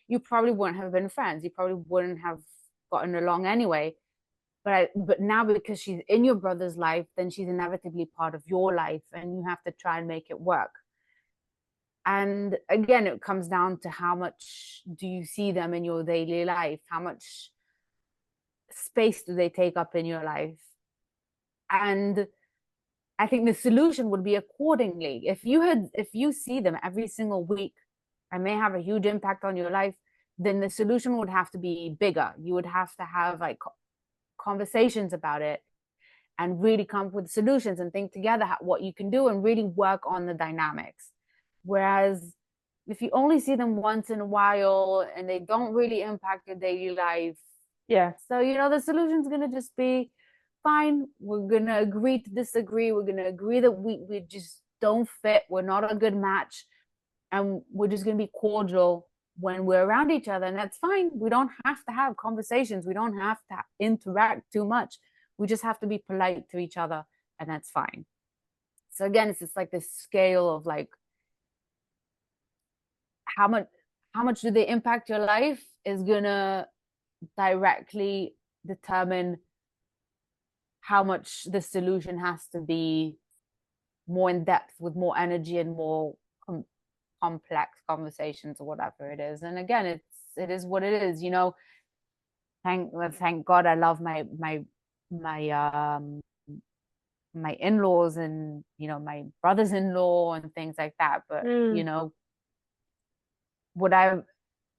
you probably wouldn't have been friends. You probably wouldn't have gotten along anyway. But now because she's in your brother's life, then she's inevitably part of your life, and you have to try and make it work. And again, it comes down to how much do you see them in your daily life? How much space do they take up in your life? And I think the solution would be accordingly. If you see them every single week and may have a huge impact on your life, then the solution would have to be bigger. You would have to have like conversations about it and really come up with solutions and think together what you can do and really work on the dynamics. Whereas if you only see them once in a while and they don't really impact your daily life, Yeah. so the solution's gonna just be fine. We're gonna agree to disagree. We're gonna agree that we just don't fit. We're not a good match, and we're just gonna be cordial when we're around each other, and that's fine. We don't have to have conversations. We don't have to interact too much. We just have to be polite to each other, and that's fine. So again, it's just like this scale of like how much do they impact your life is gonna directly determine how much the solution has to be more in depth with more energy and more complex conversations or whatever it is. And again, it is what it is. Thank God I love my my in-laws and my brothers-in-law and things like that. But Mm. would I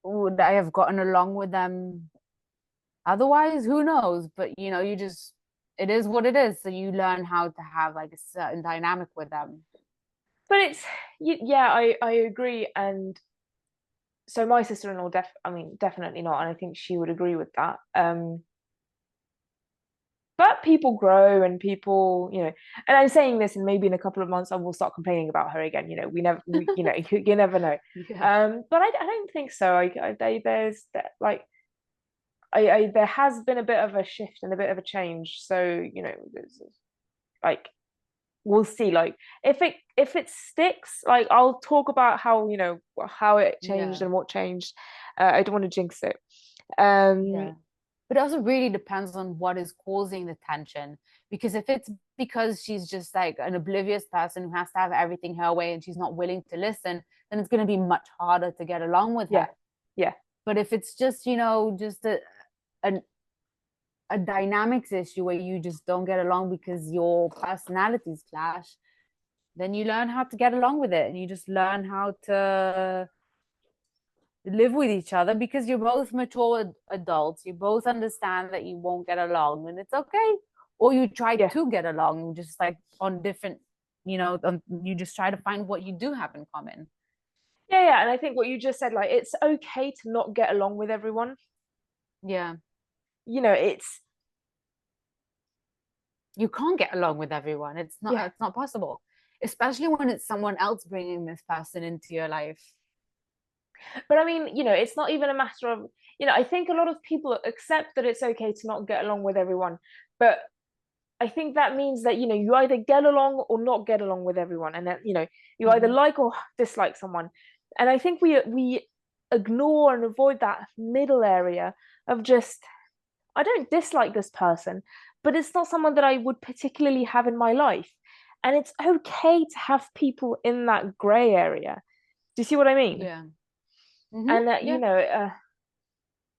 would I have gotten along with them otherwise? Who knows? But it is what it is. So you learn how to have like a certain dynamic with them. But yeah, I agree. And so my sister-in-law, I mean, definitely not. And I think she would agree with that. But people grow and people, and I'm saying this, and maybe in a couple of months I will start complaining about her again. You never know. Yeah. But I don't think so. There's like, there has been a bit of a shift and a bit of a change. So, like, we'll see. Like, if it sticks, like, I'll talk about how it changed Yeah. and what changed. I don't want to jinx it. Um, Yeah. But it also really depends on what is causing the tension. Because if it's because she's just like an oblivious person who has to have everything her way and she's not willing to listen, then it's going to be much harder to get along with yeah, her. yeah. But if it's just, just a, a dynamics issue where you just don't get along because your personalities clash, then you learn how to get along with it and you just learn how to live with each other because you're both mature adults. You both understand that you won't get along and it's okay. Or you try Yeah. to get along just like on different, you just try to find what you do have in common. Yeah, and I think what you just said, like, it's okay to not get along with everyone. Yeah. It's You can't get along with everyone. yeah. It's not possible, especially when it's someone else bringing this person into your life. But I mean, it's not even a matter of, I think a lot of people accept that it's okay to not get along with everyone, but I think that means that, you either get along or not get along with everyone, and that, you either Mm-hmm. like or dislike someone. And I think we ignore and avoid that middle area of just, I don't dislike this person, but it's not someone that I would particularly have in my life. And it's okay to have people in that gray area. Do you see what I mean? Yeah. Mm-hmm. And that, Yeah.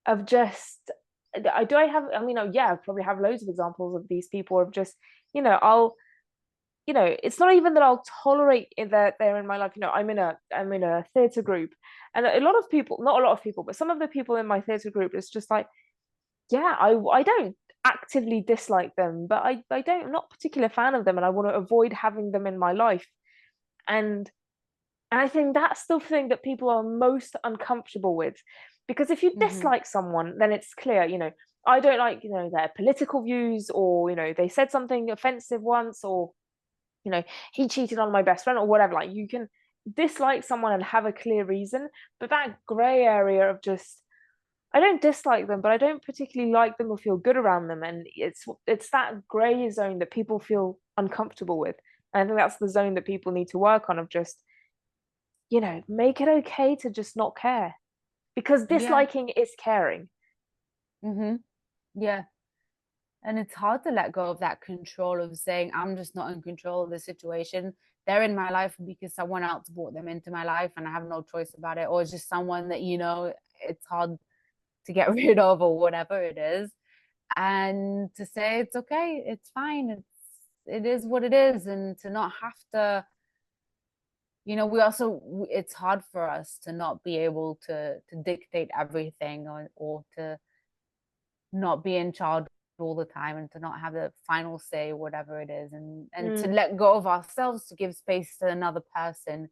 of just, I mean, oh, yeah, I probably have loads of examples of these people of just, I'll, it's not even that I'll tolerate it that they're in my life. I'm in a theatre group, and a lot of people, not a lot of people, but some of the people in my theatre group, it's just like, yeah, I don't actively dislike them, but I don't, I'm not a particular fan of them, and I want to avoid having them in my life. And I think that's the thing that people are most uncomfortable with. Because if you Mm-hmm. dislike someone, then it's clear, I don't like, their political views, or, they said something offensive once, or, he cheated on my best friend, or whatever. Like, you can dislike someone and have a clear reason, but that gray area of just, I don't dislike them, but I don't particularly like them or feel good around them. And it's that gray zone that people feel uncomfortable with. And I think that's the zone that people need to work on, of just, make it okay to just not care. because Yeah. disliking is caring. Yeah. And it's hard to let go of that control of saying, I'm just not in control of the situation. They're in my life because someone else brought them into my life and I have no choice about it. Or it's just someone that, it's hard to get rid of or whatever it is. And to say it's okay, it's fine, it is what it is. And to not have to, it's hard for us to not be able to dictate everything, or to not be in charge all the time, and to not have the final say, whatever it is, and to let go of ourselves, to give space to another person,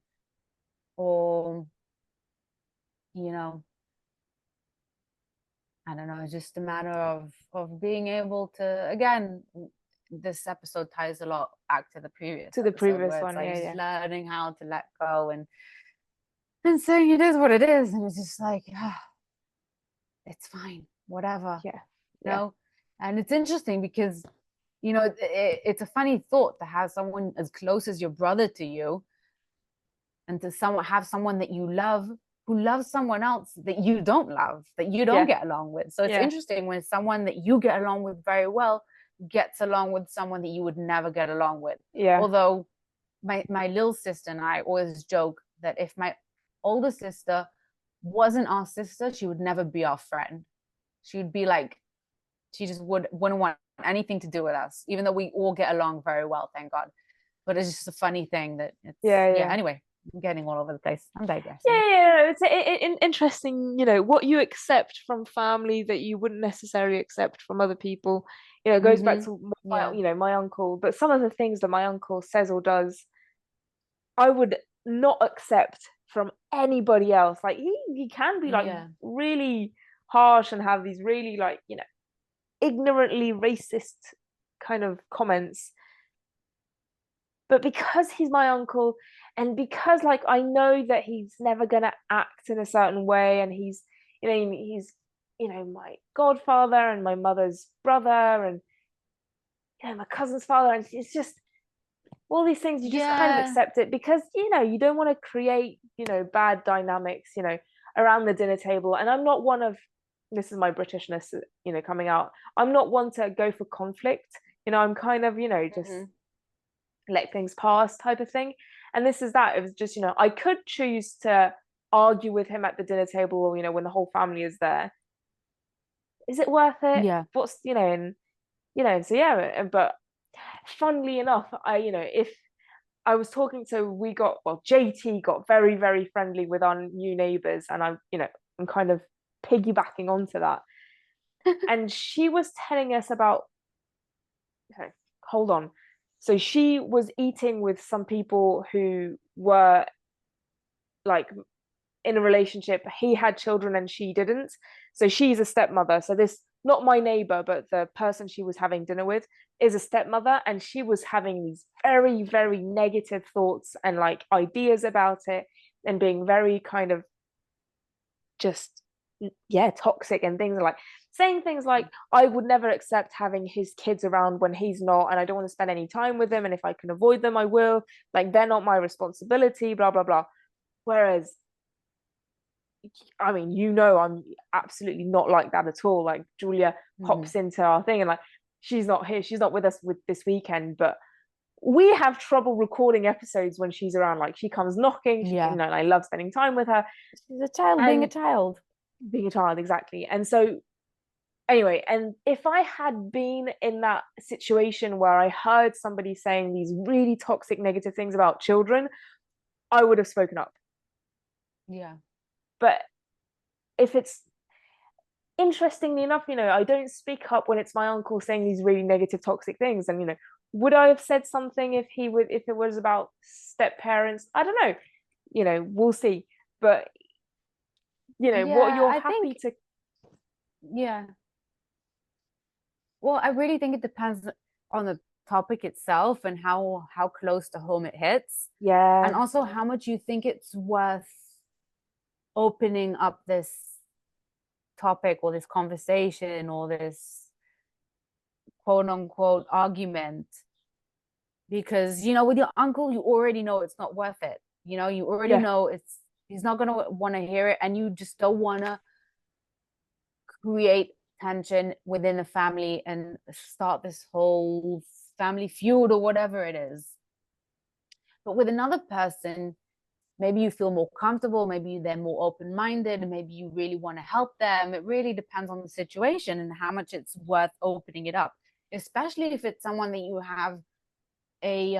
or you know I don't know, it's just a matter of being able to, again, this episode ties a lot back to the previous To the episode, previous where it's one, like yeah, just yeah, learning how to let go, and saying it is what it is, and it's just like, it's fine, whatever, yeah, you yeah, know. And it's interesting because it's a funny thought to have someone as close as your brother to you, and to have someone that you love who loves someone else that you don't love, that you don't yeah, get along with. So it's yeah, interesting when someone that you get along with very well gets along with someone that you would never get along with. yeah, Although my little sister and I always joke that if my older sister wasn't our sister, she would never be our friend. She would be like, she just wouldn't want anything to do with us, even though we all get along very well, thank God. But it's just a funny thing that yeah, yeah. yeah. Anyway, I'm getting all over the place. I'm digressing. Yeah, yeah, it's interesting, what you accept from family that you wouldn't necessarily accept from other people. It goes back to my, Yeah. my uncle, but some of the things that my uncle says or does, I would not accept from anybody else. Like he can be like Yeah. really harsh and have these really like, ignorantly racist kind of comments. But because he's my uncle, and because like I know that he's never gonna act in a certain way, and he's my godfather and my mother's brother, and my cousin's father, and it's just all these things, you just kind of Yeah. accept it because you don't want to create bad dynamics around the dinner table. And I'm not one of, this is my Britishness coming out, I'm not one to go for conflict. I'm kind of just let things pass type of thing. And this is that, it was just I could choose to argue with him at the dinner table, or when the whole family is there. Is it worth it? Yeah. What's and so yeah. But funnily enough, if I was talking to, JT got very, very friendly with our new neighbors, and I'm kind of piggybacking onto that. And she was telling us about, okay, hold on. So she was eating with some people who were like in a relationship. He had children and she didn't. So she's a stepmother. So this, not my neighbor, but the person she was having dinner with is a stepmother. And she was having these very, very negative thoughts and like ideas about it, and being very kind of just, yeah, toxic, and things like saying things like, I would never accept having his kids around when he's not, and I don't want to spend any time with them, and if I can avoid them I will, like they're not my responsibility, blah blah blah. Whereas I mean, I'm absolutely not like that at all. Like Julia pops into our thing, and like she's not here, she's not with us with this weekend, but we have trouble recording episodes when she's around. Like she comes knocking, Yeah. and I love spending time with her. She's a child being a And child. being a child, exactly. And so anyway, and if I had been in that situation where I heard somebody saying these really toxic negative things about children, I would have spoken up. Yeah. But if it's, interestingly enough, I don't speak up when it's my uncle saying these really negative, toxic things. And would I have said something if it was about step parents? I don't know. We'll see. But what Yeah, you're I happy think, to. yeah. Well, I really think it depends on the topic itself and how close to home it hits, and Yeah, also how much you think it's worth opening up this topic or this conversation or this quote unquote argument. Because with your uncle, you already know it's not worth it. You already yeah, know it's He's not going to want to hear it, and you just don't want to create tension within the family and start this whole family feud or whatever it is. But with another person, maybe you feel more comfortable, maybe they're more open-minded, maybe you really want to help them. It really depends on the situation and how much it's worth opening it up, especially if it's someone that you have a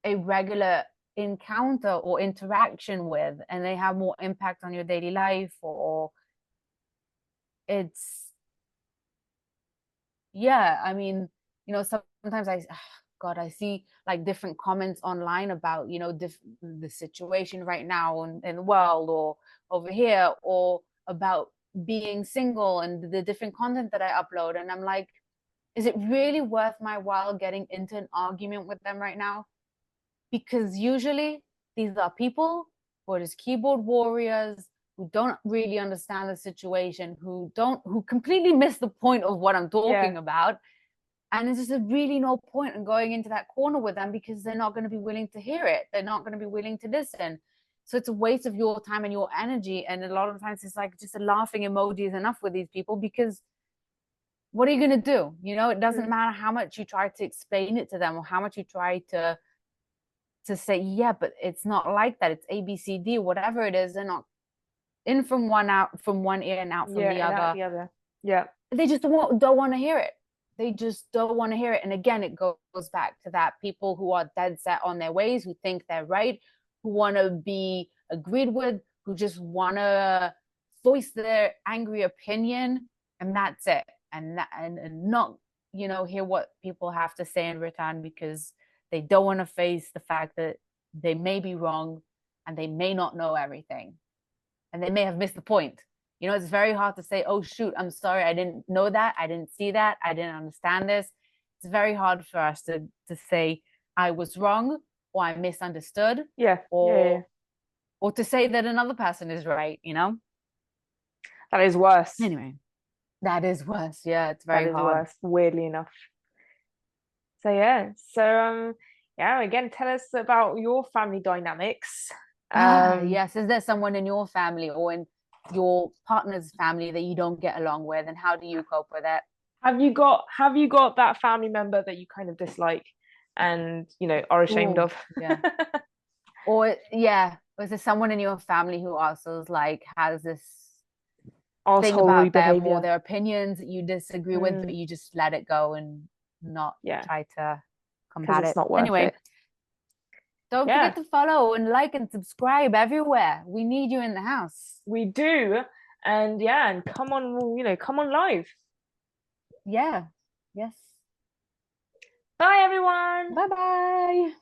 regular encounter or interaction with, and they have more impact on your daily life, or it's, yeah, I mean, sometimes God, I see like different comments online about, the situation right now in the world or over here, or about being single and the different content that I upload. And I'm like, is it really worth my while getting into an argument with them right now? Because usually these are people who are just keyboard warriors who don't really understand the situation, who completely miss the point of what I'm talking about. And there's just really no point in going into that corner with them because they're not going to be willing to hear it. They're not going to be willing to listen. So it's a waste of your time and your energy. And a lot of times it's like just a laughing emoji is enough with these people, because what are you going to do? It doesn't matter how much you try to explain it to them or how much you try to say, yeah, but it's not like that. It's A, B, C, D, whatever it is. They're not in from one out from one ear and out from the and other. out the other. Yeah. They just don't want to hear it. They just don't want to hear it. And again, it goes back to that people who are dead set on their ways, who think they're right, who want to be agreed with, who just want to voice their angry opinion, and that's it. And not, hear what people have to say in return, because they don't want to face the fact that they may be wrong and they may not know everything. And they may have missed the point. It's very hard to say, oh, shoot, I'm sorry, I didn't know that. I didn't see that. I didn't understand this. It's very hard for us to say, I was wrong, or I misunderstood. Yeah. Or to say that another person is right, That is worse. Anyway, that is worse. Yeah, it's very hard. That is worse, weirdly enough. So yeah, again, tell us about your family dynamics. Yes, is there someone in your family or in your partner's family that you don't get along with, and how do you cope with it? Have you got that family member that you kind of dislike and are ashamed of? Yeah. Or was there someone in your family who also is like, has this thing about them behavior, or their opinions that you disagree with, but you just let it go and not try to combat it's not worth anyway it. Don't forget to follow and like and subscribe everywhere. We need you in the house. We do. And and come on live. Yeah. Yes. Bye, everyone. Bye-bye.